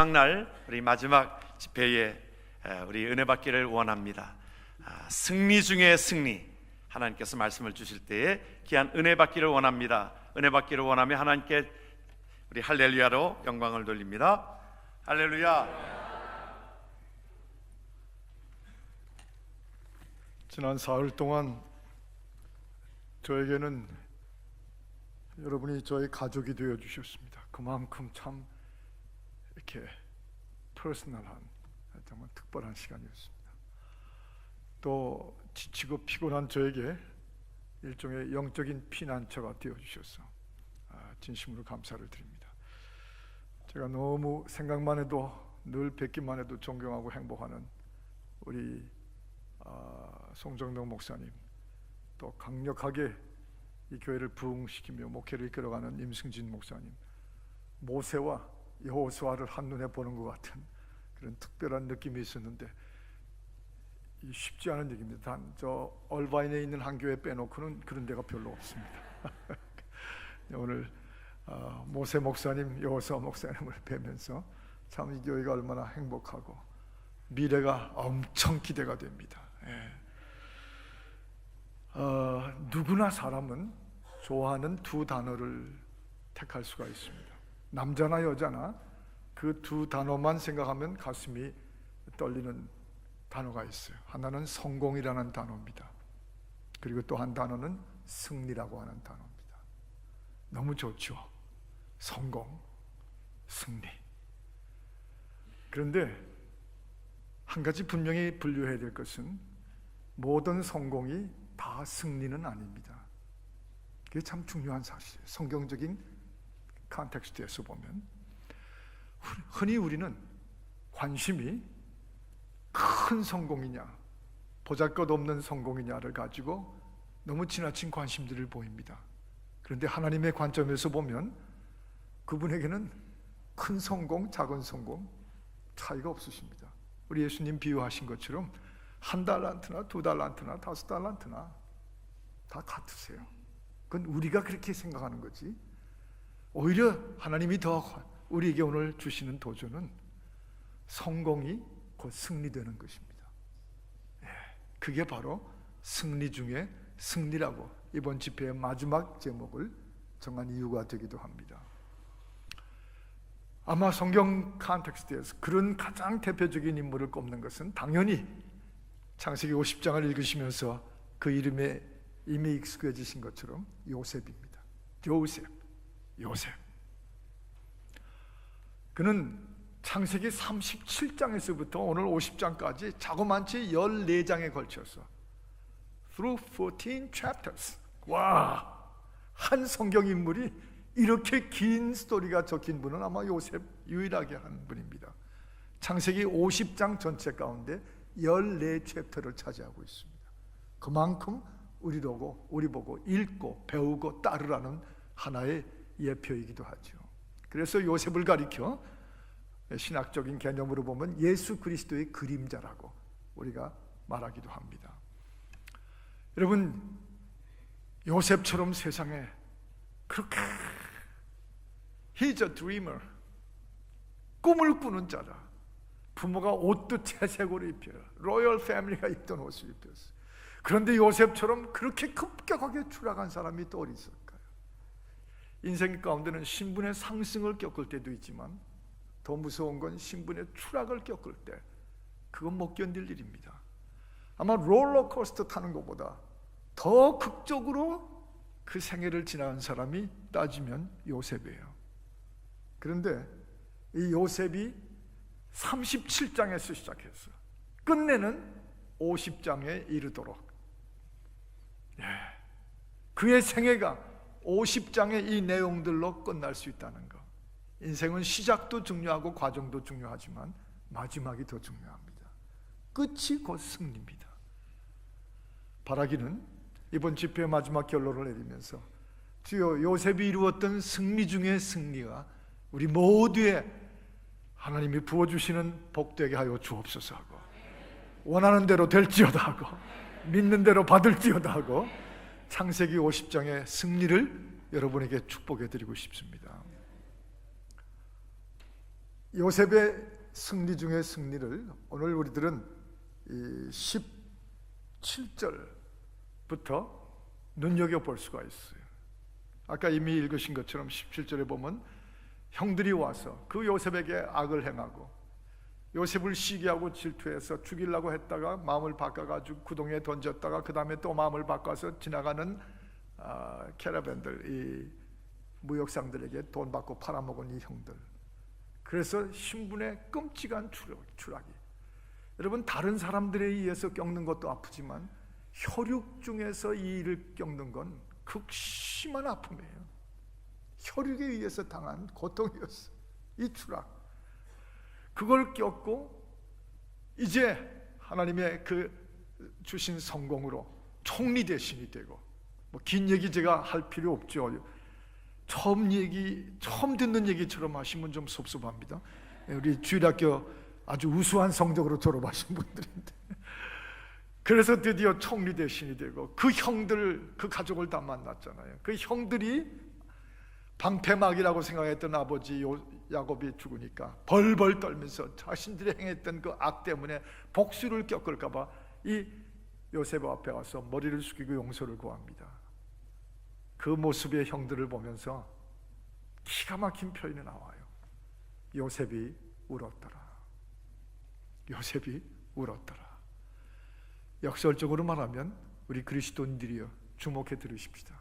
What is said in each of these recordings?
날 우리 마지막 집회에 우리 은혜 받기를 원합니다. 승리 중에 승리, 하나님께서 말씀을 주실 때에 귀한 은혜 받기를 원합니다. 은혜 받기를 원하며 하나님께 우리 할렐루야로 영광을 돌립니다. 할렐루야. 지난 사흘 동안 저에게는 여러분이 저의 가족이 되어 주셨습니다. 그만큼 참 이렇게 퍼스널한, 정말 특별한 시간이었습니다. 또 지치고 피곤한 저에게 일종의 영적인 피난처가 되어 주셔서 진심으로 감사를 드립니다. 제가 너무 생각만 해도, 늘 뵙기만 해도 존경하고 행복하는 우리 송정동 목사님, 또 강력하게 이 교회를 부흥시키며 목회를 이끌어가는 임승진 목사님, 모세와 여호수아를 한눈에 보는 것 같은 그런 특별한 느낌이 있었는데, 쉽지 않은 얘기입니다. 단 저 얼바인에 있는 한 교회 빼놓고는 그런 데가 별로 없습니다. 오늘 모세 목사님, 여호수아 목사님을 뵈면서 참 이 교회가 얼마나 행복하고 미래가 엄청 기대가 됩니다. 누구나 사람은 좋아하는 두 단어를 택할 수가 있습니다. 남자나 여자나 그 두 단어만 생각하면 가슴이 떨리는 단어가 있어요. 하나는 성공이라는 단어입니다. 그리고 또 한 단어는 승리라고 하는 단어입니다. 너무 좋죠. 성공, 승리. 그런데 한 가지 분명히 분류해야 될 것은, 모든 성공이 다 승리는 아닙니다. 그게 참 중요한 사실이에요. 성경적인 컨텍스트에서 보면 흔히 우리는 관심이 큰 성공이냐, 보잘것없는 성공이냐를 가지고 너무 지나친 관심들을 보입니다. 그런데 하나님의 관점에서 보면 그분에게는 큰 성공, 작은 성공 차이가 없으십니다. 우리 예수님 비유하신 것처럼 한 달란트나 두 달란트나 다섯 달란트나 다 같으세요. 그건 우리가 그렇게 생각하는 거지, 오히려 하나님이 더 우리에게 오늘 주시는 도전은 성공이 곧 승리되는 것입니다. 그게 바로 승리 중에 승리라고 이번 집회의 마지막 제목을 정한 이유가 되기도 합니다. 아마 성경 컨텍스트에서 그런 가장 대표적인 인물을 꼽는 것은 당연히 창세기 50장을 읽으시면서 그 이름에 이미 익숙해지신 것처럼 요셉입니다. 요셉. 그는 창세기 37장에서부터 오늘 50장까지 자그마치 14장에 걸쳐서 through 14 chapters, 한 성경 인물이 이렇게 긴 스토리가 적힌 분은 아마 요셉 유일하게 한 분입니다. 창세기 50장 전체 가운데 14챕터를 차지하고 있습니다. 그만큼 우리 보고 읽고 배우고 따르라는 하나의 예표이기도 하죠. 그래서 요셉을 가리켜 신학적인 개념으로 보면 예수 그리스도의 그림자라고 우리가 말하기도 합니다. 여러분, 요셉처럼 세상에 그렇게 He's a dreamer, 꿈을 꾸는 자다. 부모가 옷도 채색으로 입혀요. 로열 패밀리가 입던 옷을 입혔어요. 그런데 요셉처럼 그렇게 급격하게 추락한 사람이 또 어디 있을까요? 인생 가운데는 신분의 상승을 겪을 때도 있지만 더 무서운 건 신분의 추락을 겪을 때, 그건 못 견딜 일입니다. 아마 롤러코스터 타는 것보다 더 극적으로 그 생애를 지나간 사람이 따지면 요셉이에요. 그런데 이 요셉이 37장에서 시작해서 끝내는 50장에 이르도록, 그의 생애가 50장의 이 내용들로 끝날 수 있다는 것. 인생은 시작도 중요하고 과정도 중요하지만 마지막이 더 중요합니다. 끝이 곧 승리입니다. 바라기는 이번 집회의 마지막 결론을 내리면서 주여, 요셉이 이루었던 승리 중의 승리가 우리 모두의 하나님이 부어주시는 복되게 하여 주옵소서 하고, 원하는 대로 될지어다 하고, 믿는 대로 받을지어다 하고, 창세기 50장의 승리를 여러분에게 축복해 드리고 싶습니다. 요셉의 승리 중의 승리를 오늘 우리들은 이 17절부터 눈여겨볼 수가 있어요. 아까 이미 읽으신 것처럼 17절에 보면 형들이 와서 그 요셉에게 악을 행하고 요셉을 시기하고 질투해서 죽이려고 했다가 마음을 바꿔가지고 구덩이에 던졌다가 그 다음에 또 마음을 바꿔서 지나가는 캐러밴들, 이 무역상들에게 돈 받고 팔아먹은 이 형들. 그래서 신분의 끔찍한 추락이, 여러분, 다른 사람들에 의해서 겪는 것도 아프지만 혈육 중에서 이 일을 겪는 건 극심한 아픔이에요. 혈육에 의해서 당한 고통이었어. 이 추락, 그걸 겪고 이제 하나님의 그 주신 성공으로 총리 대신이 되고, 뭐 긴 얘기 제가 할 필요 없죠. 처음 듣는 얘기처럼 하시면 좀 섭섭합니다. 우리 주일학교 아주 우수한 성적으로 졸업하신 분들인데, 그래서 드디어 총리 대신이 되고 그 형들, 그 가족을 다 만났잖아요. 그 형들이 방패막이라고 생각했던 아버지 야곱이 죽으니까 벌벌 떨면서 자신들이 행했던 그 악 때문에 복수를 겪을까 봐 이 요셉 앞에 와서 머리를 숙이고 용서를 구합니다. 그 모습의 형들을 보면서 기가 막힌 표현이 나와요. 요셉이 울었더라. 요셉이 울었더라. 역설적으로 말하면 우리 그리스도인들이여 주목해 들으십시다.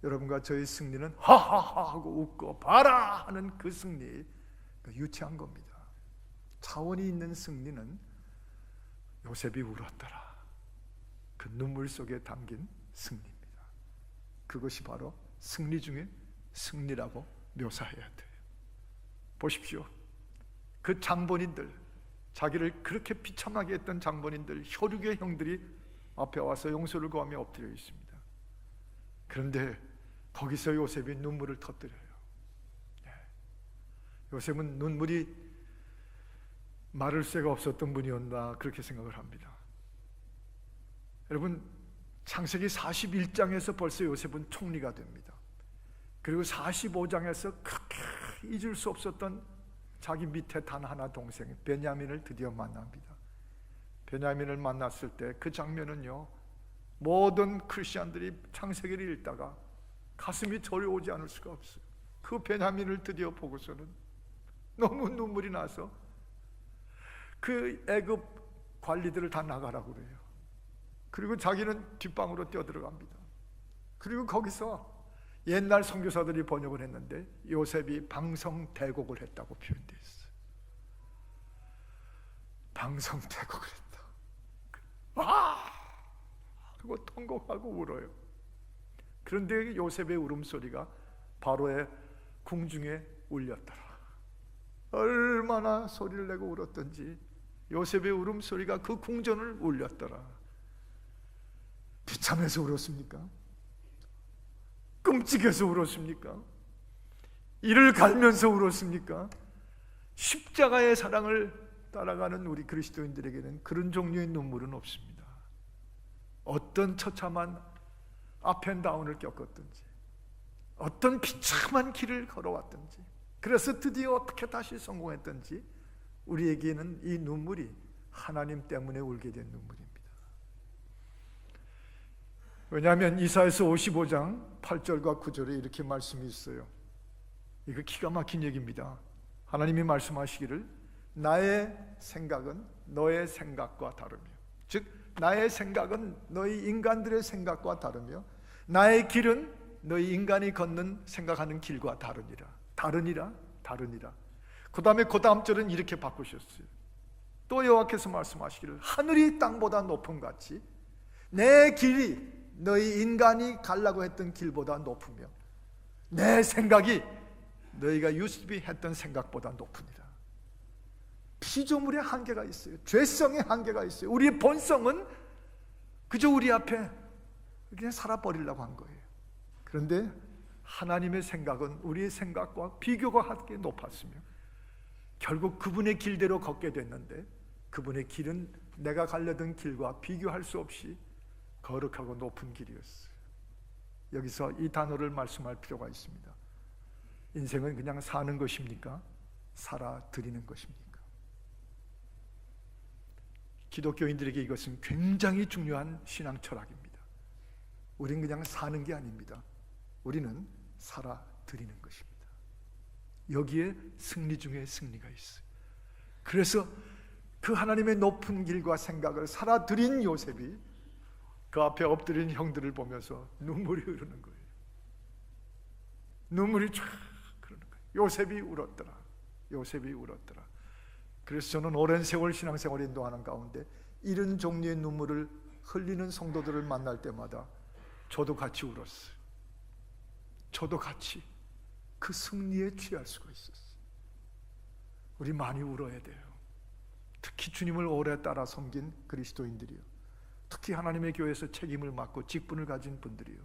여러분과 저의 승리는 하하하 하고 웃고 봐라 하는 그 승리, 유치한 겁니다. 차원이 있는 승리는 요셉이 울었더라, 그 눈물 속에 담긴 승리입니다. 그것이 바로 승리 중에 승리라고 묘사해야 돼요. 보십시오. 그 장본인들, 자기를 그렇게 비참하게 했던 장본인들, 혈육의 형들이 앞에 와서 용서를 구하며 엎드려 있습니다. 그런데 거기서 요셉이 눈물을 터뜨려요. 요셉은 눈물이 마를 새가 없었던 분이었나 그렇게 생각을 합니다. 여러분, 창세기 41장에서 벌써 요셉은 총리가 됩니다. 그리고 45장에서 그렇게 잊을 수 없었던 자기 밑에 단 하나 동생 베냐민을 드디어 만납니다. 베냐민을 만났을 때 그 장면은요, 모든 크리스천들이 창세기를 읽다가 가슴이 저려오지 않을 수가 없어요. 그 베냐민을 드디어 보고서는 너무 눈물이 나서 그 애굽 관리들을 다 나가라고 그래요. 그리고 자기는 뒷방으로 뛰어들어갑니다. 그리고 거기서 옛날 선교사들이 번역을 했는데 요셉이 방성대곡을 했다고 표현되어 있어요. 방성대곡을 했다. 와! 그리고 통곡하고 울어요. 그런데 요셉의 울음소리가 바로의 궁중에 울렸더라. 얼마나 소리를 내고 울었던지 요셉의 울음소리가 그 궁전을 울렸더라. 비참해서 울었습니까? 끔찍해서 울었습니까? 이를 갈면서 울었습니까? 십자가의 사랑을 따라가는 우리 그리스도인들에게는 그런 종류의 눈물은 없습니다. 어떤 처참한 업앤다운을 겪었든지, 어떤 비참한 길을 걸어왔든지, 그래서 드디어 어떻게 다시 성공했든지 우리에게는 이 눈물이 하나님 때문에 울게 된 눈물입니다. 왜냐하면 이사야서 55장 8절과 9절에 이렇게 말씀이 있어요. 이거 기가 막힌 얘기입니다. 하나님이 말씀하시기를 나의 생각은 너의 생각과 다르며, 즉 나의 생각은 너희 인간들의 생각과 다르며 나의 길은 너희 인간이 걷는 생각하는 길과 다르니라. 다르니라. 그 다음에 그 다음 절은 이렇게 바꾸셨어요. 또 여호와께서 말씀하시기를 하늘이 땅보다 높음 같이 내 길이 너희 인간이 가려고 했던 길보다 높으며 내 생각이 너희가 유스비 했던 생각보다 높으니라. 피조물의 한계가 있어요. 죄성의 한계가 있어요. 우리의 본성은 그저 우리 앞에 그냥 살아버리려고 한 거예요. 그런데 하나님의 생각은 우리의 생각과 비교가 하게 높았으며 결국 그분의 길대로 걷게 됐는데 그분의 길은 내가 가려던 길과 비교할 수 없이 거룩하고 높은 길이었어요. 여기서 이 단어를 말씀할 필요가 있습니다. 인생은 그냥 사는 것입니까? 살아드리는 것입니까? 기독교인들에게 이것은 굉장히 중요한 신앙 철학입니다. 우린 그냥 사는 게 아닙니다. 우리는 살아드리는 것입니다. 여기에 승리 중에 승리가 있어요. 그래서 그 하나님의 높은 길과 생각을 살아드린 요셉이 그 앞에 엎드린 형들을 보면서 눈물이 흐르는 거예요. 눈물이 쫙 흐르는 거예요. 요셉이 울었더라. 요셉이 울었더라. 그래서 저는 오랜 세월 신앙생활 인도하는 가운데 이런 종류의 눈물을 흘리는 성도들을 만날 때마다 저도 같이 울었어요. 저도 같이 그 승리에 취할 수가 있었어요. 우리 많이 울어야 돼요. 특히 주님을 오래 따라 섬긴 그리스도인들이요, 특히 하나님의 교회에서 책임을 맡고 직분을 가진 분들이요,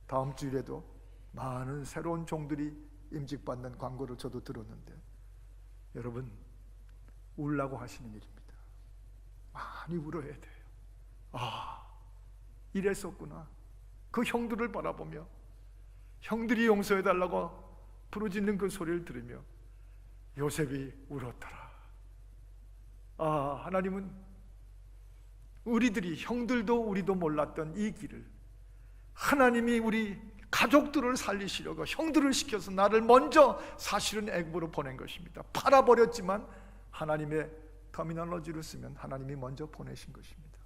다음 주일에도 많은 새로운 종들이 임직받는 광고를 저도 들었는데, 여러분 울라고 하시는 일입니다. 많이 울어야 돼요. 아, 이랬었구나. 그 형들을 바라보며 형들이 용서해달라고 부르짖는 그 소리를 들으며 요셉이 울었더라. 아, 하나님은 우리들이, 형들도 우리도 몰랐던 이 길을, 하나님이 우리 가족들을 살리시려고 형들을 시켜서 나를 먼저 사실은 애굽으로 보낸 것입니다. 팔아버렸지만 하나님의 터미널로지를 쓰면 하나님이 먼저 보내신 것입니다.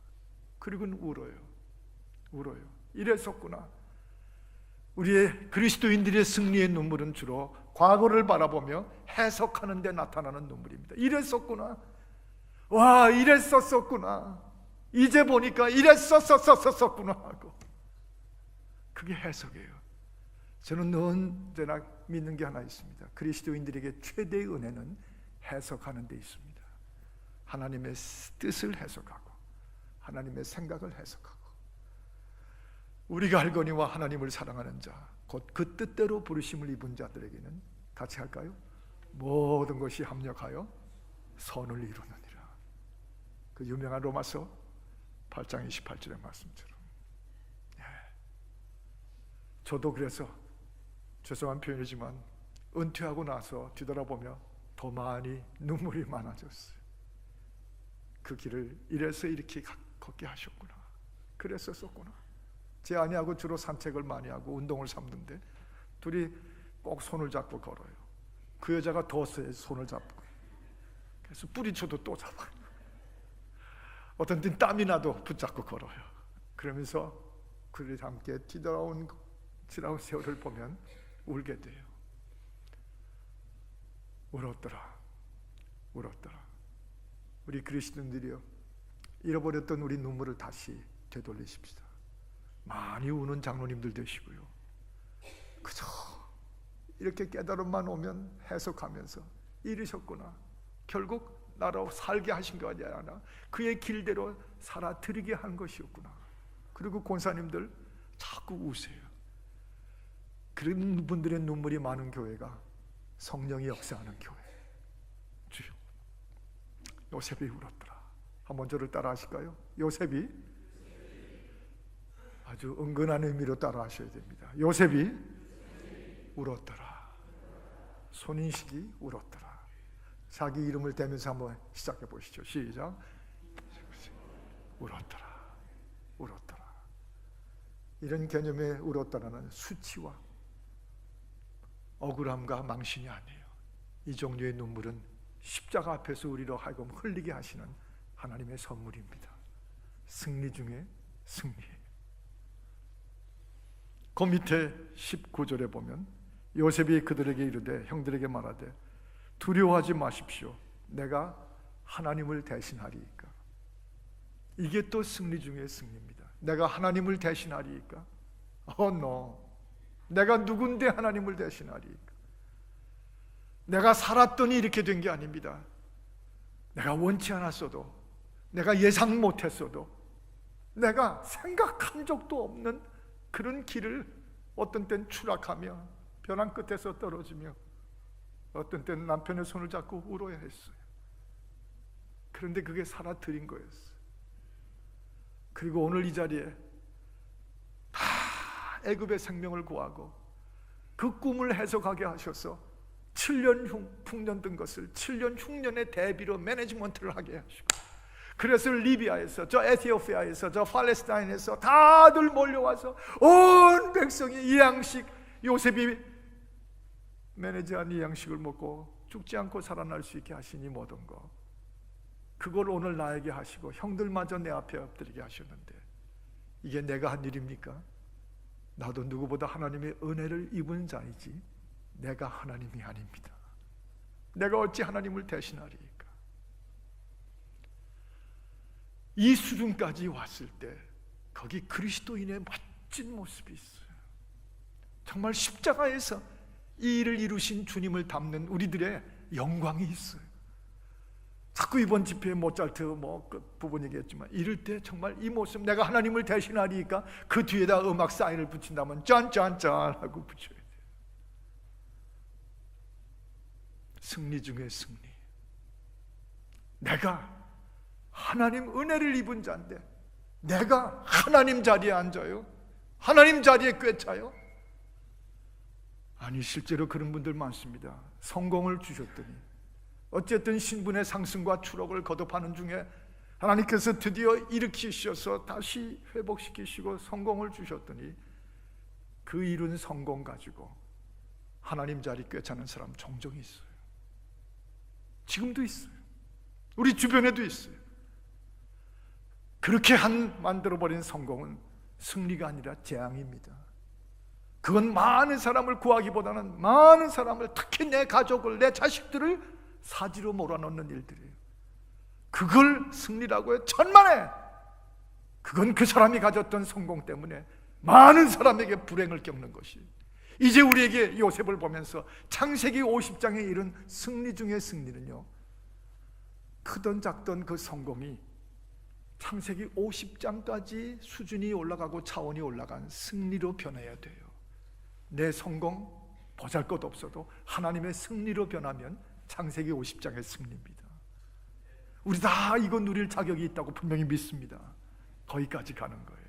그리고는 울어요. 이랬었구나. 우리의 그리스도인들의 승리의 눈물은 주로 과거를 바라보며 해석하는 데 나타나는 눈물입니다. 이랬었구나. 와, 이랬었구나. 이제 보니까 이랬었구나 하고, 그게 해석이에요. 저는 언제나 믿는 게 하나 있습니다. 그리스도인들에게 최대의 은혜는 해석하는 데 있습니다. 하나님의 뜻을 해석하고 하나님의 생각을 해석하고, 우리가 알거니와 하나님을 사랑하는 자 곧 그 뜻대로 부르심을 입은 자들에게는 같이 할까요? 모든 것이 합력하여 선을 이루느니라. 그 유명한 로마서 8장 28절의 말씀처럼. 저도 그래서 죄송한 표현이지만 은퇴하고 나서 뒤돌아보며 더 많이 눈물이 많아졌어요. 그 길을 이래서 이렇게 걷게 하셨구나. 그랬었구나. 제 아내하고 주로 산책을 많이 하고 운동을 삼는데 둘이 꼭 손을 잡고 걸어요. 그 여자가 더 세, 손을 잡고. 그래서 뿌리쳐도 또 잡아요. 어떤 때는 땀이 나도 붙잡고 걸어요. 그러면서 그들이 함께 뒤돌아온 지나온 세월을 보면 울게 돼요. 울었더라. 우리 그리스도인들이요, 잃어버렸던 우리 눈물을 다시 되돌리십시다. 많이 우는 장로님들 되시고요, 그저 이렇게 깨달음만 오면 해석하면서 이러셨구나, 결국 나로 살게 하신 거 아니야, 그의 길대로 살아드리게 한 것이었구나. 그리고 권사님들 자꾸 우세요. 그런 분들의 눈물이 많은 교회가 성령이 역사하는 교회. 주여, 요셉이 울었더라. 한번 저를 따라 하실까요? 요셉이, 아주 은근한 의미로 따라 하셔야 됩니다. 요셉이 울었더라. 손인식이 울었더라. 자기 이름을 대면서 한번 시작해 보시죠. 시작. 울었더라. 이런 개념의 울었더라는 수치와 억울함과 망신이 아니에요. 이 종류의 눈물은 십자가 앞에서 우리로 하여금 흘리게 하시는 하나님의 선물입니다. 승리 중에 승리예요. 그 밑에 19절에 보면 요셉이 그들에게 이르되, 형들에게 말하되, 두려워하지 마십시오. 내가 하나님을 대신하리이까. 이게 또 승리 중에 승리입니다. 내가 하나님을 대신하리이까? no. 내가 누군데 하나님을 대신하리이까? 내가 살았더니 이렇게 된 게 아닙니다. 내가 원치 않았어도, 내가 예상 못했어도, 내가 생각한 적도 없는 그런 길을 어떤 땐 추락하며 벼랑 끝에서 떨어지며 어떤 때는 남편의 손을 잡고 울어야 했어요. 그런데 그게 살아드린 거였어요. 그리고 오늘 이 자리에 다 애굽의 생명을 구하고 그 꿈을 해석하게 하셔서 7년 흉년 든 것을 7년 흉년의 대비로 매니지먼트를 하게 하시고, 그래서 리비아에서, 저 에티오피아에서, 저 팔레스타인에서 다들 몰려와서 온 백성이 이 양식, 요셉이 매니지한 이 양식을 먹고 죽지 않고 살아날 수 있게 하시니 모든 거, 그걸 오늘 나에게 하시고 형들마저 내 앞에 엎드리게 하셨는데, 이게 내가 한 일입니까? 나도 누구보다 하나님의 은혜를 입은 자이지 내가 하나님이 아닙니다. 내가 어찌 하나님을 대신하리까? 이 수준까지 왔을 때 거기 그리스도인의 멋진 모습이 있어요. 정말 십자가에서 이 일을 이루신 주님을 담는 우리들의 영광이 있어요. 자꾸 이번 집회에 모차르트 그 부분 얘기했지만, 이럴 때 정말 이 모습, 내가 하나님을 대신하리니까 그 뒤에다 음악 사인을 붙인다면 짠짠짠 하고 붙여야 돼요. 승리 중에 승리. 내가 하나님 은혜를 입은 자인데 내가 하나님 자리에 앉아요? 하나님 자리에 꿰차요? 아니, 실제로 그런 분들 많습니다. 성공을 주셨더니, 어쨌든 신분의 상승과 추락을 거듭하는 중에 하나님께서 드디어 일으키셔서 다시 회복시키시고 성공을 주셨더니, 그 이룬 성공 가지고 하나님 자리 꿰차는 사람 종종 있어요. 지금도 있어요. 우리 주변에도 있어요. 그렇게 만들어버린 성공은 승리가 아니라 재앙입니다. 그건 많은 사람을 구하기보다는 많은 사람을, 특히 내 가족을, 내 자식들을 사지로 몰아넣는 일들이에요. 그걸 승리라고 해요? 천만에! 그건 그 사람이 가졌던 성공 때문에 많은 사람에게 불행을 겪는 것이에요. 이제 우리에게 요셉을 보면서 창세기 50장에 이른 승리 중의 승리는요, 크던 작던 그 성공이 창세기 50장까지 수준이 올라가고 차원이 올라간 승리로 변해야 돼요. 내 성공 보잘것 없어도 하나님의 승리로 변하면 창세기 50장의 승리입니다. 우리 다 이거 누릴 자격이 있다고 분명히 믿습니다. 거기까지 가는 거예요.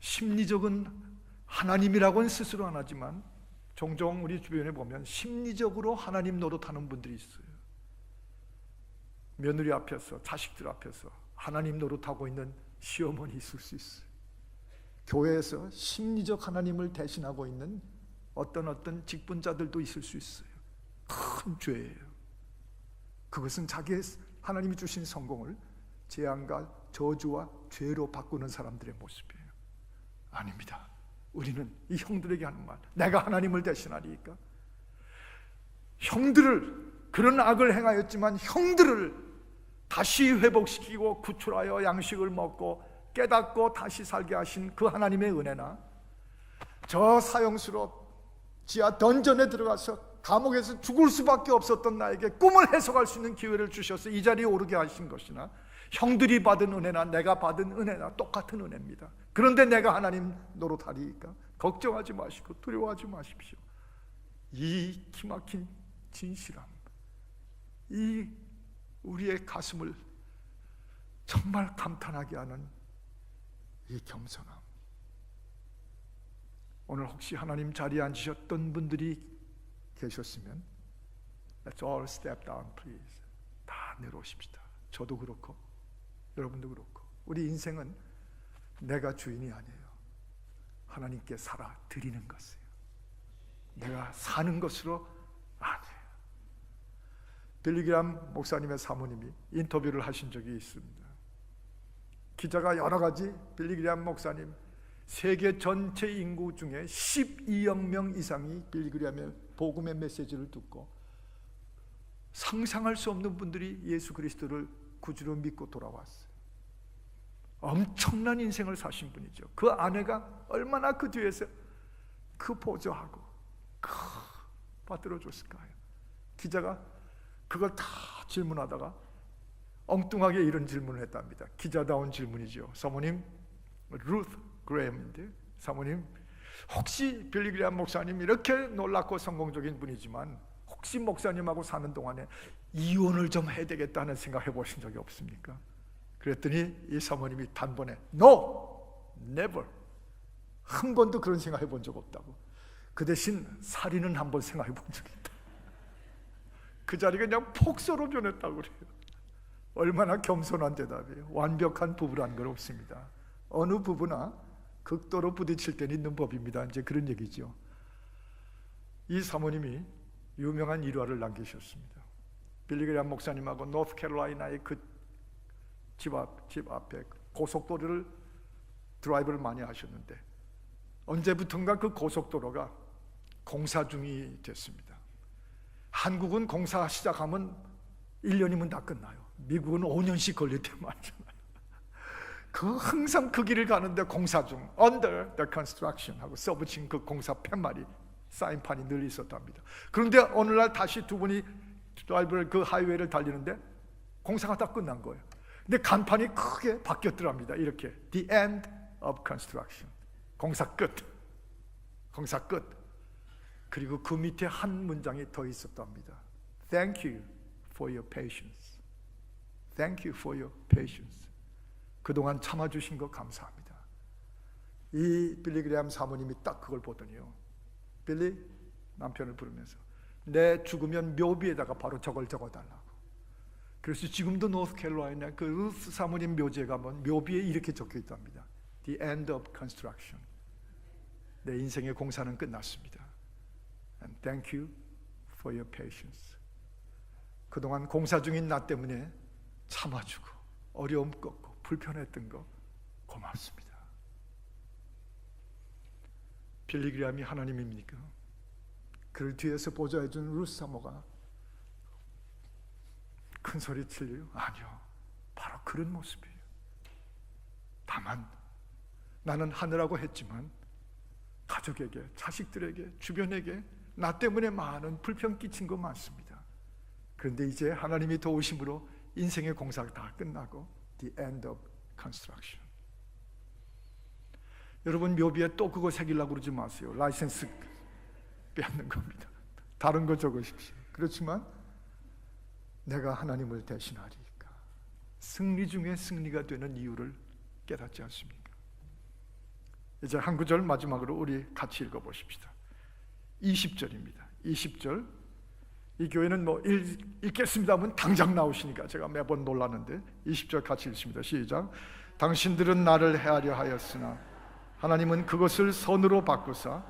심리적은 하나님이라고는 스스로 안 하지만 종종 우리 주변에 보면 심리적으로 하나님 노릇하는 분들이 있어요. 며느리 앞에서, 자식들 앞에서 하나님 노릇하고 있는 시어머니 있을 수 있어요. 교회에서 심리적 하나님을 대신하고 있는 어떤 직분자들도 있을 수 있어요. 큰 죄예요. 그것은 자기의 하나님이 주신 성공을 재앙과 저주와 죄로 바꾸는 사람들의 모습이에요. 아닙니다. 우리는 이 형들에게 하는 말, 내가 하나님을 대신하리니까, 형들을, 그런 악을 행하였지만 형들을 다시 회복시키고 구출하여 양식을 먹고 깨닫고 다시 살게 하신 그 하나님의 은혜나, 저 사형수로 지하 던전에 들어가서 감옥에서 죽을 수밖에 없었던 나에게 꿈을 해석할 수 있는 기회를 주셔서 이 자리에 오르게 하신 것이나, 형들이 받은 은혜나 내가 받은 은혜나 똑같은 은혜입니다. 그런데 내가 하나님 노릇하리니까 걱정하지 마시고 두려워하지 마십시오. 이 기막힌 진실함, 이 우리의 가슴을 정말 감탄하게 하는 이 겸손함. 오늘 혹시 하나님 자리에 앉으셨던 분들이 계셨으면 Let's all step down please. 다 내려오십시다. 저도 그렇고 여러분도 그렇고, 우리 인생은 내가 주인이 아니에요. 하나님께 살아 드리는 것이에요. 내가 사는 것으로 아니에요. 빌리그람 목사님의 사모님이 인터뷰를 하신 적이 있습니다. 기자가 여러 가지, 빌리그람 목사님 세계 전체 인구 중에 12억 명 이상이 빌리그람의 복음의 메시지를 듣고 상상할 수 없는 분들이 예수 그리스도를 구주로 믿고 돌아왔어요. 엄청난 인생을 사신 분이죠. 그 아내가 얼마나 그 뒤에서 그 보조하고 받들어줬을까요? 기자가 그걸 다 질문하다가 엉뚱하게 이런 질문을 했답니다. 기자다운 질문이죠. 사모님, 루트 그레임인데, 사모님, 혹시 빌리그람 목사님 이렇게 놀랍고 성공적인 분이지만 혹시 목사님하고 사는 동안에 이혼을 좀 해야 되겠다는 생각 해보신 적이 없습니까? 그랬더니 이 사모님이 단번에 No, never, 한 번도 그런 생각 해본 적 없다고. 그 대신 살인은 한번 생각해 본 적이 있다. 그 자리가 그냥 폭소로 변했다고 그래요. 얼마나 겸손한 대답이에요. 완벽한 부부란 건 없습니다. 어느 부부나 극도로 부딪힐 때는 있는 법입니다. 이제 그런 얘기죠. 이 사모님이 유명한 일화를 남기셨습니다. 빌리 그레이엄 목사님하고 노스캐롤라이나의 그 집 앞에 고속도로를 드라이브를 많이 하셨는데 언제부턴가 그 고속도로가 공사 중이 됐습니다. 한국은 공사 시작하면 1년이면 다 끝나요. 미국은 5년씩 걸릴 때 말이잖아요. 항상 그 길을 가는데 공사 중 Under the construction 하고 써붙인 그 공사 팻말이 사인판이 늘 있었답니다. 그런데 어느 날 다시 두 분이 드라이브를 그 하이웨이를 달리는데 공사가 다 끝난 거예요. 근데 간판이 크게 바뀌었더랍니다. 이렇게 The end of construction. 공사 끝. 공사 끝. 그리고 그 밑에 한 문장이 더 있었답니다. Thank you for your patience. Thank you for your patience. 그동안 참아주신 거 감사합니다. 이 빌리 그레이엄 사모님이 딱 그걸 보더니요, 빌리, 남편을 부르면서 내 죽으면 묘비에다가 바로 저걸 적어달라고. 그래서 지금도 노스캐롤라이나 그 루스 사모님 묘지에 가면 묘비에 이렇게 적혀 있답니다. The end of construction. 내 인생의 공사는 끝났습니다. And thank you for your patience. 그동안 공사 중인 나 때문에 참아주고 어려움 꺾고 불편했던 거 고맙습니다. 빌리 그레이엄이 하나님입니까? 그를 뒤에서 보좌해준 루스 사모가 큰 소리 치려요? 아니요, 바로 그런 모습이에요. 다만 나는 하느라고 했지만 가족에게, 자식들에게, 주변에게 나 때문에 많은 불편 끼친 거 많습니다. 그런데 이제 하나님이 도우심으로 인생의 공사가 다 끝나고 The end of construction. 여러분, 묘비에 또 그거 새기려고 그러지 마세요. 라이센스 빼앗는 겁니다. 다른 거 적으십시오. 그렇지만 내가 하나님을 대신하리니까 승리 중에 승리가 되는 이유를 깨닫지 않습니까? 이제 한 구절 마지막으로 우리 같이 읽어보십시다. 20절입니다. 20절. 이 교회는 뭐 읽겠습니다 하면 당장 나오시니까 제가 매번 놀랐는데 20절 같이 읽습니다. 시작. 당신들은 나를 헤아려 하였으나 하나님은 그것을 선으로 바꾸사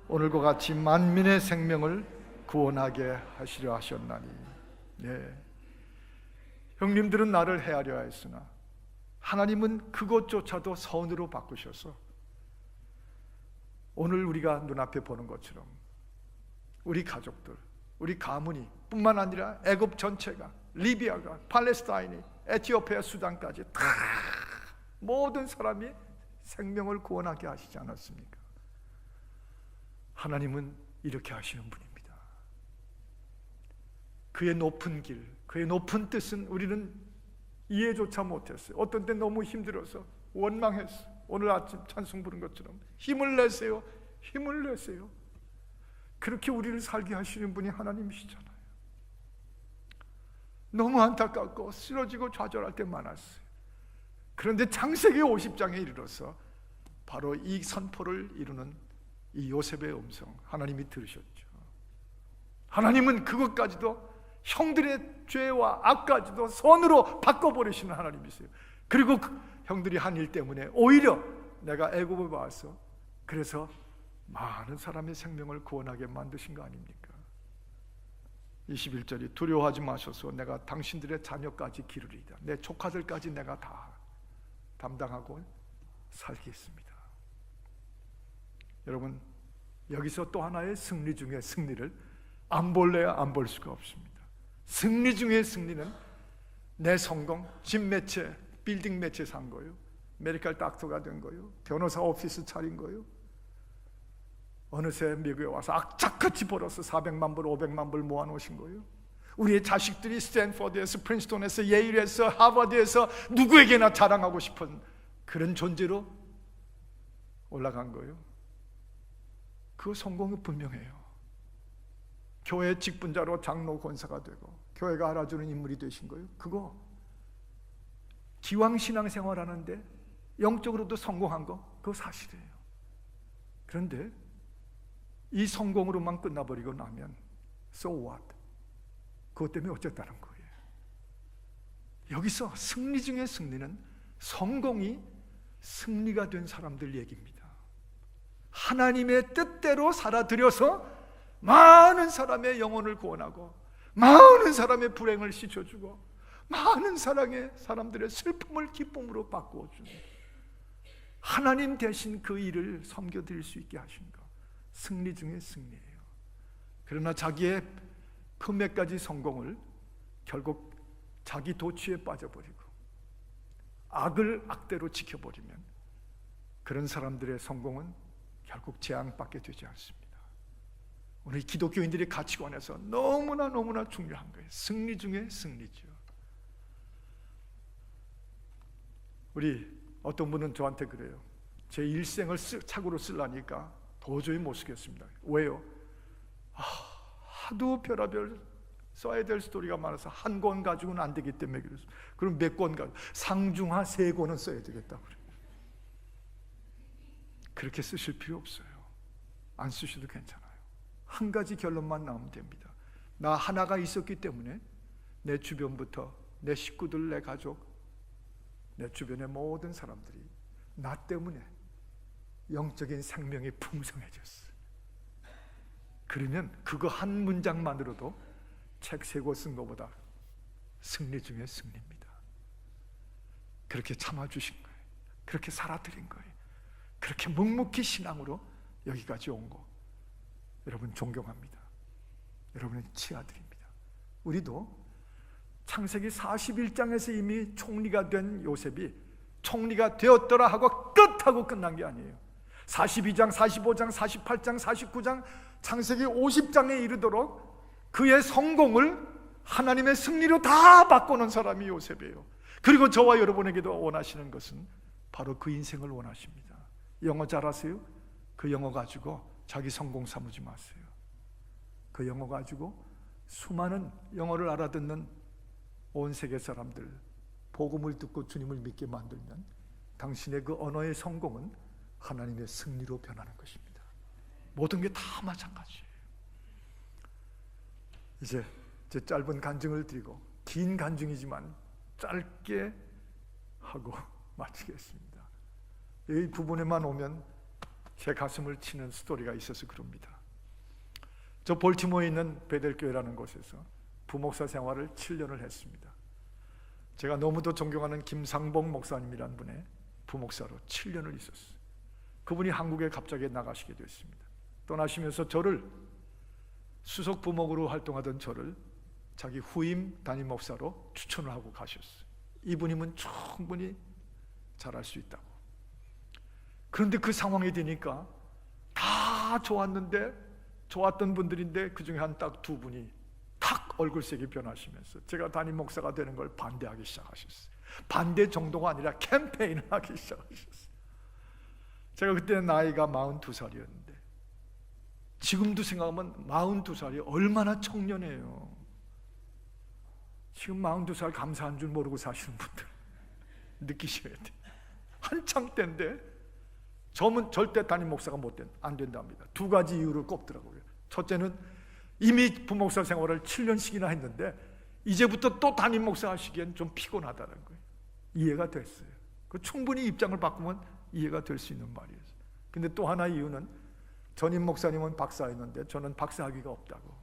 오늘과 같이 만민의 생명을 구원하게 하시려 하셨나니. 네. 형님들은 나를 헤아려 하였으나 하나님은 그것조차도 선으로 바꾸셔서 오늘 우리가 눈앞에 보는 것처럼 우리 가족들, 우리 가문이 뿐만 아니라 애굽 전체가, 리비아가, 팔레스타인이, 에티오피아, 수단까지 다 모든 사람이 생명을 구원하게 하시지 않았습니까? 하나님은 이렇게 하시는 분입니다. 그의 높은 길, 그의 높은 뜻은 우리는 이해조차 못했어요. 어떤 때 너무 힘들어서 원망했어요. 오늘 아침 찬송 부른 것처럼 힘을 내세요, 힘을 내세요. 그렇게 우리를 살게 하시는 분이 하나님이시잖아요. 너무 안타깝고 쓰러지고 좌절할 때 많았어요. 그런데 창세기 50장에 이르러서 바로 이 선포를 이루는 이 요셉의 음성 하나님이 들으셨죠. 하나님은 그것까지도 형들의 죄와 악까지도 선으로 바꿔버리시는 하나님이세요. 그리고 그 형들이 한 일 때문에 오히려 내가 애굽에 와서 그래서 많은 사람의 생명을 구원하게 만드신 거 아닙니까? 21절이 두려워하지 마셔서 내가 당신들의 자녀까지 기르리이다. 내 조카들까지 내가 다 담당하고 살겠습니다. 여러분, 여기서 또 하나의 승리 중의 승리를 안 볼래야 안 볼 수가 없습니다. 승리 중의 승리는 내 성공, 집 매체, 빌딩 매체 산 거예요. 메디컬 닥터가 된 거예요. 변호사 오피스 차린 거예요. 어느새 미국에 와서 악착같이 벌어서 400만 불, 500만 불 모아놓으신 거예요. 우리의 자식들이 스탠포드에서, 프린스톤에서, 예일에서, 하버드에서 누구에게나 자랑하고 싶은 그런 존재로 올라간 거예요. 그 성공이 분명해요. 교회 직분자로 장로 권사가 되고 교회가 알아주는 인물이 되신 거예요. 그거 기왕 신앙생활 하는데 영적으로도 성공한 거 그거 사실이에요. 그런데 이 성공으로만 끝나버리고 나면 so what? 그것 때문에 어쨌다는 거예요. 여기서 승리 중의 승리는 성공이 승리가 된 사람들 얘기입니다. 하나님의 뜻대로 살아들여서 많은 사람의 영혼을 구원하고 많은 사람의 불행을 씻어주고 많은 사람들의 슬픔을 기쁨으로 바꾸어주는 하나님 대신 그 일을 섬겨드릴 수 있게 하신 것, 승리 중의 승리예요. 그러나 자기의 그 몇 가지 성공을 결국 자기 도취에 빠져버리고 악을 악대로 지켜버리면 그런 사람들의 성공은 결국 재앙받게 되지 않습니다. 오늘 기독교인들의 가치관에서 너무나 중요한 거예요. 승리 중에 승리죠. 우리 어떤 분은 저한테 그래요. 제 일생을 착오로 쓰려니까 도저히 못 쓰겠습니다. 왜요? 하도 별의별 써야 될 스토리가 많아서 한 권 가지고는 안 되기 때문에 그랬어요. 그럼 몇 권 가지고 상중하 3권은 써야 되겠다 그래요. 그렇게 쓰실 필요 없어요. 안 쓰셔도 괜찮아요. 한 가지 결론만 나오면 됩니다. 나 하나가 있었기 때문에 내 주변부터 내 식구들, 내 가족, 내 주변의 모든 사람들이 나 때문에 영적인 생명이 풍성해졌어요. 그러면 그거 한 문장만으로도 책 3권 쓴 것보다 승리 중에 승리입니다. 그렇게 참아주신 거예요. 그렇게 살아드린 거예요. 그렇게 묵묵히 신앙으로 여기까지 온 거 여러분 존경합니다. 여러분의 치아들입니다. 우리도 창세기 41장에서 이미 총리가 된 요셉이 총리가 되었더라 하고 끝하고 끝난 게 아니에요. 42장, 45장, 48장, 49장, 창세기 50장에 이르도록 그의 성공을 하나님의 승리로 다 바꾸는 사람이 요셉이에요. 그리고 저와 여러분에게도 원하시는 것은 바로 그 인생을 원하십니다. 영어 잘하세요? 그 영어 가지고 자기 성공 삼으지 마세요. 그 영어 가지고 수많은 영어를 알아듣는 온 세계 사람들 복음을 듣고 주님을 믿게 만들면 당신의 그 언어의 성공은 하나님의 승리로 변하는 것입니다. 모든 게 다 마찬가지예요. 이제 제 짧은 간증을 드리고 긴 간증이지만 짧게 하고 마치겠습니다. 이 부분에만 오면 제 가슴을 치는 스토리가 있어서 그럽니다. 저 볼티모어에 있는 베델교회라는 곳에서 부목사 생활을 7년을 했습니다. 제가 너무도 존경하는 김상봉 목사님이라는 분의 부목사로 7년을 있었어요. 그분이 한국에 갑자기 나가시게 됐습니다. 떠나시면서 저를 수석 부목으로 활동하던 저를 자기 후임 담임 목사로 추천을 하고 가셨어요. 이분이면 충분히 잘할 수 있다고. 그런데 그 상황이 되니까 다 좋았던 분들인데 그 중에 한 딱 2분이 탁 얼굴색이 변하시면서 제가 담임 목사가 되는 걸 반대하기 시작하셨어요. 반대 정도가 아니라 캠페인을 하기 시작하셨어요. 제가 그때 나이가 42살이었는데 지금도 생각하면 42살이 얼마나 청년해요. 지금 42살 감사한 줄 모르고 사시는 분들 느끼셔야 돼요. 한참 때인데 저는 절대 담임 목사가 안 된답니다. 2가지 이유를 꼽더라고요. 첫째는 이미 부목사 생활을 7년씩이나 했는데 이제부터 또 담임 목사 하시기엔 좀 피곤하다는 거예요. 이해가 됐어요. 그 충분히 입장을 바꾸면 이해가 될 수 있는 말이었어요. 근데 또 하나 이유는 전임 목사님은 박사였는데 저는 박사학위가 없다고.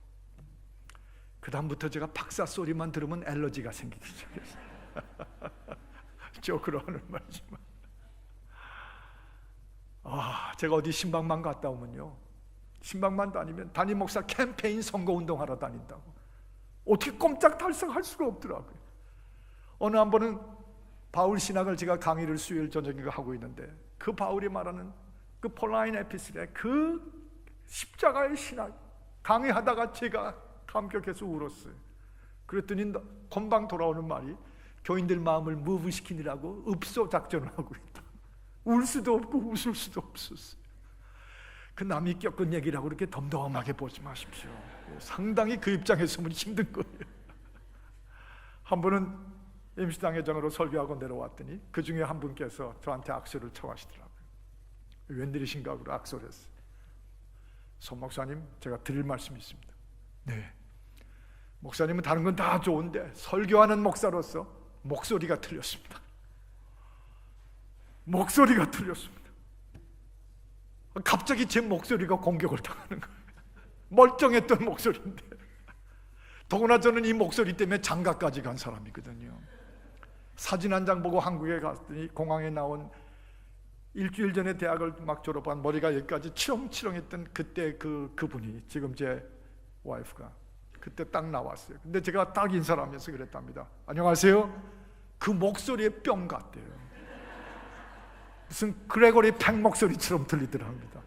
그 다음부터 제가 박사 소리만 들으면 알러지가 생기기 시작했어요. 저그러 하는 말이지만 제가 어디 신방만 갔다 오면요, 신방만 다니면 담임 목사 캠페인 선거운동 하러 다닌다고. 어떻게 꼼짝달싹할 수가 없더라고요. 어느 한 번은 바울 신학을 제가 강의를 수요일 저녁에 하고 있는데 그 바울이 말하는 그 폴라인 에피슬의 그 십자가의 신학 강의하다가 제가 감격해서 울었어요. 그랬더니 금방 돌아오는 말이 교인들 마음을 무브시키느라고 읍소 작전을 하고 있다. 울 수도 없고 웃을 수도 없었어요. 그 남이 겪은 얘기라고 그렇게 덤덤하게 보지 마십시오. 상당히 그 입장에 서면 힘든 거예요. 한 번은 임시당회장으로 설교하고 내려왔더니 그 중에 한 분께서 저한테 악수를 청하시더라고요. 웬일이신가 하고 악수를 했어요. 송 목사님, 제가 드릴 말씀이 있습니다. 네, 목사님은 다른 건 다 좋은데 설교하는 목사로서 목소리가 틀렸습니다. 목소리가 틀렸습니다. 갑자기 제 목소리가 공격을 당하는 거예요. 멀쩡했던 목소리인데. 더구나 저는 이 목소리 때문에 장가까지 간 사람이거든요. 사진 한 장 보고 한국에 갔더니 공항에 나온 일주일 전에 대학을 막 졸업한 머리가 여기까지 치렁치렁했던 그때 그분이 지금 제 와이프가 그때 딱 나왔어요. 근데 제가 딱 인사를 하면서 그랬답니다. 안녕하세요. 그 목소리에 뿅 같대요. 무슨 그레고리 팽 목소리처럼 들리더랍니다.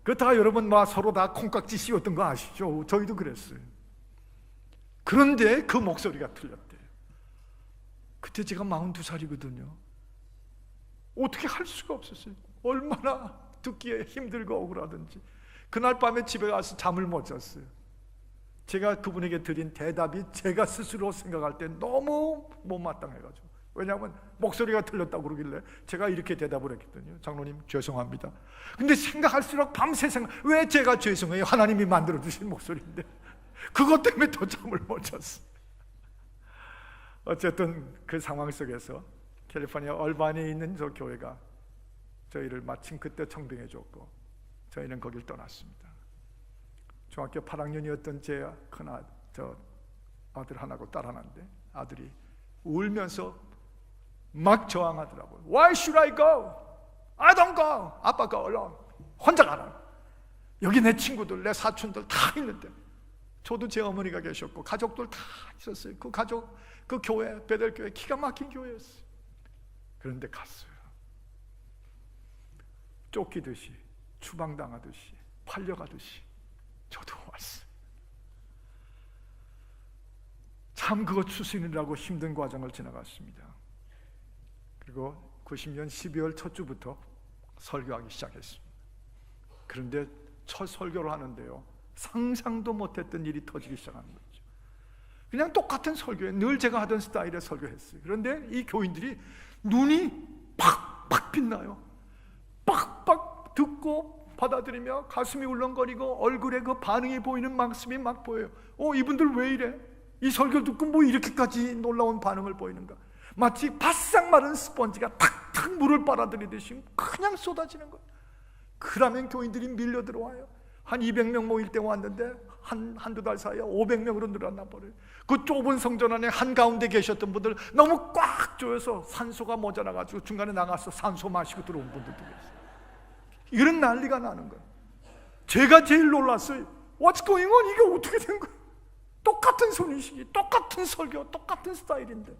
그렇다가 여러분 서로 다 콩깍지 씌웠던 거 아시죠? 저희도 그랬어요. 그런데 그 목소리가 틀렸대요. 그때 제가 42살이거든요. 어떻게 할 수가 없었어요. 얼마나 듣기에 힘들고 억울하든지. 그날 밤에 집에 가서 잠을 못 잤어요. 제가 그분에게 드린 대답이 제가 스스로 생각할 때 너무 못마땅해가지고. 왜냐하면 목소리가 틀렸다고 그러길래 제가 이렇게 대답을 했거든요. 장로님 죄송합니다. 근데 생각할수록 밤새 왜 제가 죄송해요? 하나님이 만들어주신 목소리인데. 그것 때문에 더 잠을 못 잤어요. 어쨌든 그 상황 속에서 캘리포니아 얼바니에 있는 저 교회가 저희를 마침 그때 청빙해 줬고 저희는 거길 떠났습니다. 중학교 8학년이었던 제 아들 하나고 딸 하나인데 아들이 울면서 막 저항하더라고요. Why should I go? I don't go. 아빠 go alone. 혼자 가라. 여기 내 친구들, 내 사촌들 다 있는데. 저도 제 어머니가 계셨고 가족들 다 있었어요. 그 가족, 그 교회, 베델교회 기가 막힌 교회였어요. 그런데 갔어요. 쫓기듯이, 추방당하듯이, 팔려가듯이 저도 왔어요. 참 그거 추수인이라고 힘든 과정을 지나갔습니다. 그리고 90년 12월 첫 주부터 설교하기 시작했습니다. 그런데 첫 설교를 하는데요, 상상도 못했던 일이 터지기 시작하는 거죠. 그냥 똑같은 설교에 늘 제가 하던 스타일의 설교했어요. 그런데 이 교인들이 눈이 팍팍 빛나요. 빡빡 듣고 받아들이며 가슴이 울렁거리고 얼굴에 그 반응이 보이는 모습이 막 보여요. 이분들 왜 이래? 이 설교 듣고 뭐 이렇게까지 놀라운 반응을 보이는가? 마치 바싹 마른 스펀지가 탁탁 물을 빨아들이듯이 그냥 쏟아지는 거예요. 그러면 교인들이 밀려 들어와요. 한 200명 모일 때 왔는데 한두 달 사이에 500명으로 늘어나 버려요. 그 좁은 성전 안에 한가운데 계셨던 분들 너무 꽉 조여서 산소가 모자라가지고 중간에 나가서 산소 마시고 들어온 분들도 계세요. 이런 난리가 나는 거예요. 제가 제일 놀랐어요. What's going on? 이게 어떻게 된 거예요? 똑같은 손인식이, 똑같은 설교, 똑같은 스타일인데.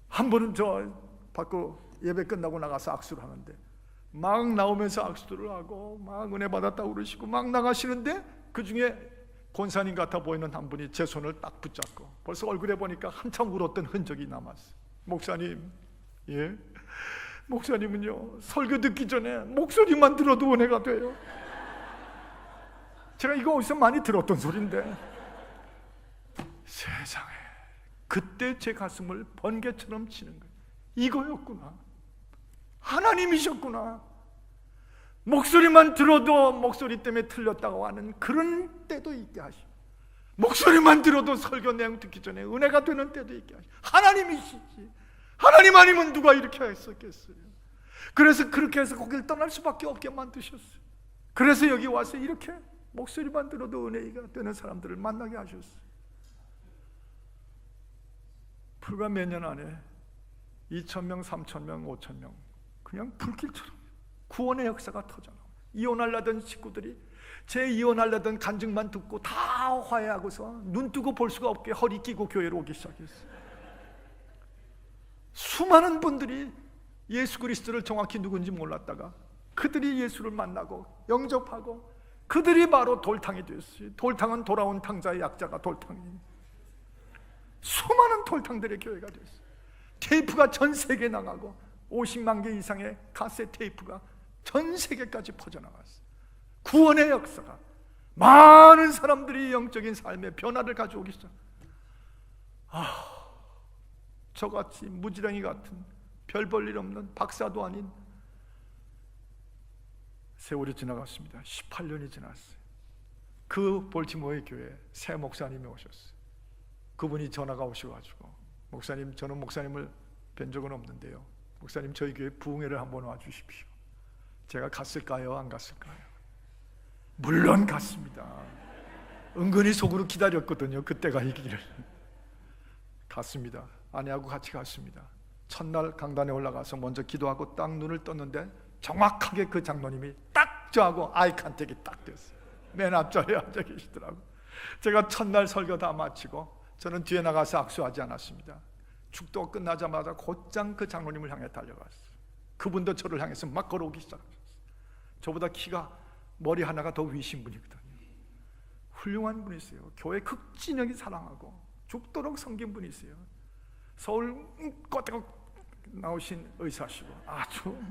한 번은 저 밖으로 예배 끝나고 나가서 악수를 하는데 막 나오면서 악수를 하고 막 은혜 받았다고 그러시고 막 나가시는데 그 중에 권사님 같아 보이는 한 분이 제 손을 딱 붙잡고 벌써 얼굴에 보니까 한참 울었던 흔적이 남았어요. 목사님, 예, 목사님은요 설교 듣기 전에 목소리만 들어도 은혜가 돼요. 제가 이거 어디서 많이 들었던 소리인데 세상에 그때 제 가슴을 번개처럼 치는 거예요. 이거였구나. 하나님이셨구나. 목소리만 들어도 목소리 때문에 틀렸다고 하는 그런 때도 있게 하시고 목소리만 들어도 설교 내용 듣기 전에 은혜가 되는 때도 있게 하시고 하나님이시지. 하나님 아니면 누가 이렇게 했었겠어요. 그래서 그렇게 해서 거길 떠날 수밖에 없게 만드셨어요. 그래서 여기 와서 이렇게 목소리만 들어도 은혜가 되는 사람들을 만나게 하셨어요. 불과 몇 년 안에 2,000명, 3,000명, 5,000명 그냥 불길처럼 구원의 역사가 터져나와요. 이혼하려던 식구들이 제 이혼하려던 간증만 듣고 다 화해하고서 눈 뜨고 볼 수가 없게 허리 끼고 교회로 오기 시작했어요. 수많은 분들이 예수 그리스도를 정확히 누군지 몰랐다가 그들이 예수를 만나고 영접하고 그들이 바로 돌탕이 됐어요. 돌탕은 돌아온 탕자의 약자가 돌탕이에요. 수많은 돌탕들의 교회가 됐어요. 테이프가 전 세계에 나가고 50만 개 이상의 카세트 테이프가 전 세계까지 퍼져나갔어요. 구원의 역사가 많은 사람들이 영적인 삶의 변화를 가져오기 시작. 저같이 무지랭이 같은 별 볼 일 없는 박사도 아닌 세월이 지나갔습니다. 18년이 지났어요. 그 볼티모어의 교회에 새 목사님이 오셨어요. 그분이 전화가 오셔가지고, 목사님, 저는 목사님을 뵌 적은 없는데요, 목사님 저희 교회 부흥회를 한번 와주십시오. 제가 갔을까요? 안 갔을까요? 물론 갔습니다. 은근히 속으로 기다렸거든요. 그때가 이기를. 갔습니다. 아내하고 같이 갔습니다. 첫날 강단에 올라가서 먼저 기도하고 딱 눈을 떴는데 정확하게 그 장로님이 딱 저하고 아이 컨택이 딱 됐어요. 맨 앞자리에 앉아 계시더라고요. 제가 첫날 설교 다 마치고 저는 뒤에 나가서 악수하지 않았습니다. 축도가 끝나자마자 곧장 그 장로님을 향해 달려갔어요. 그분도 저를 향해서 막 걸어오기 시작하셨어요. 저보다 키가, 머리 하나가 더 위신 분이거든요. 훌륭한 분이세요. 교회 극진하게 사랑하고 죽도록 섬긴 분이세요. 서울 꼬대고 나오신 의사시고 아주.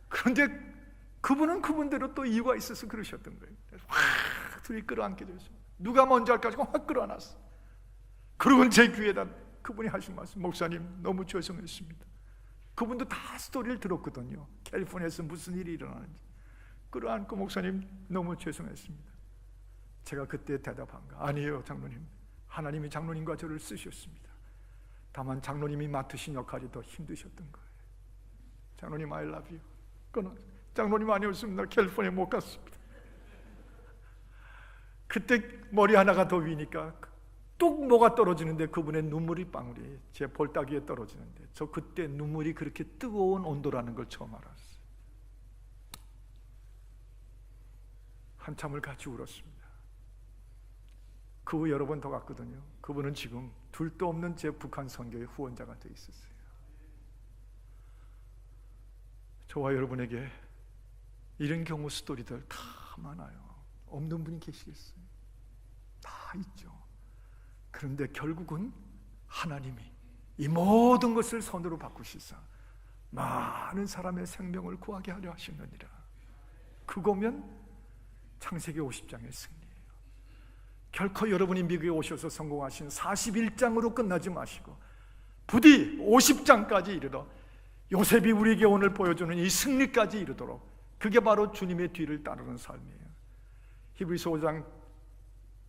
그런데 그분은 그분대로 또 이유가 있어서 그러셨던 거예요. 확 둘이 끌어안게 되었습니다. 누가 먼저 할까 지고 확 끌어안았어. 그리고 제 귀에다 그분이 하신 말씀, 목사님 너무 죄송했습니다. 그분도 다 스토리를 들었거든요. 캘리포니아에서 무슨 일이 일어나는지. 끌어안고 목사님 너무 죄송했습니다. 제가 그때 대답한 거, 아니에요 장로님, 하나님이 장로님과 저를 쓰셨습니다. 다만 장로님이 맡으신 역할이 더 힘드셨던 거예요. 장로님 I love you. 그건 장로님 아니었으면 나 캘리포니아 못 갔습니다. 그때 머리 하나가 더 위니까 뚝 뭐가 떨어지는데 그분의 눈물이 방울이 제 볼따귀에 떨어지는데, 저 그때 눈물이 그렇게 뜨거운 온도라는 걸 처음 알았어요. 한참을 같이 울었습니다. 그 후 여러 번 더 갔거든요. 그분은 지금 둘도 없는 제 북한 선교의 후원자가 되어 있었어요. 저와 여러분에게 이런 경우 스토리들 다 많아요. 없는 분이 계시겠어요? 다 있죠. 그런데 결국은 하나님이 이 모든 것을 선으로 바꾸시사 많은 사람의 생명을 구하게 하려 하시느니라. 그거면 창세기 50장의 승리예요. 결코 여러분이 미국에 오셔서 성공하신 41장으로 끝나지 마시고 부디 50장까지 이르러 요셉이 우리에게 오늘 보여주는 이 승리까지 이르도록, 그게 바로 주님의 뒤를 따르는 삶이에요. 히브리서 5장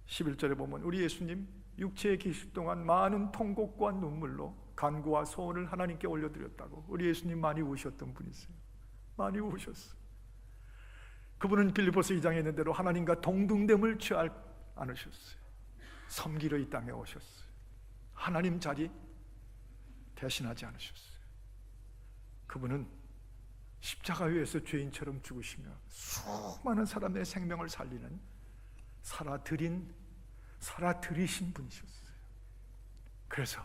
11절에 보면 우리 예수님 육체에 계실 동안 많은 통곡과 눈물로 간구와 소원을 하나님께 올려드렸다고. 우리 예수님 많이 우셨던 분이세요. 많이 우셨어요. 그분은 빌립보서 2장에 있는 대로 하나님과 동등됨을 취하지 않으셨어요. 섬기러 이 땅에 오셨어요. 하나님 자리 대신하지 않으셨어요. 그분은 십자가 위에서 죄인처럼 죽으시며 수많은 사람의 생명을 살리는 살아들이신 분이셨어요. 그래서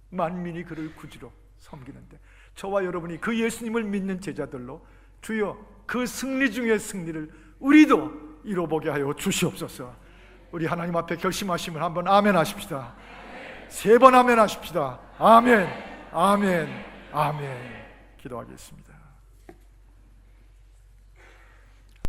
만민이 그를 구주로 섬기는데 저와 여러분이 그 예수님을 믿는 제자들로 주여 그 승리 중의 승리를 우리도 이뤄보게 하여 주시옵소서. 우리 하나님 앞에 결심하시면 한번 아멘 하십시다. 3번 아멘 하십시다. 아멘, 아멘, 아멘. 기도하겠습니다.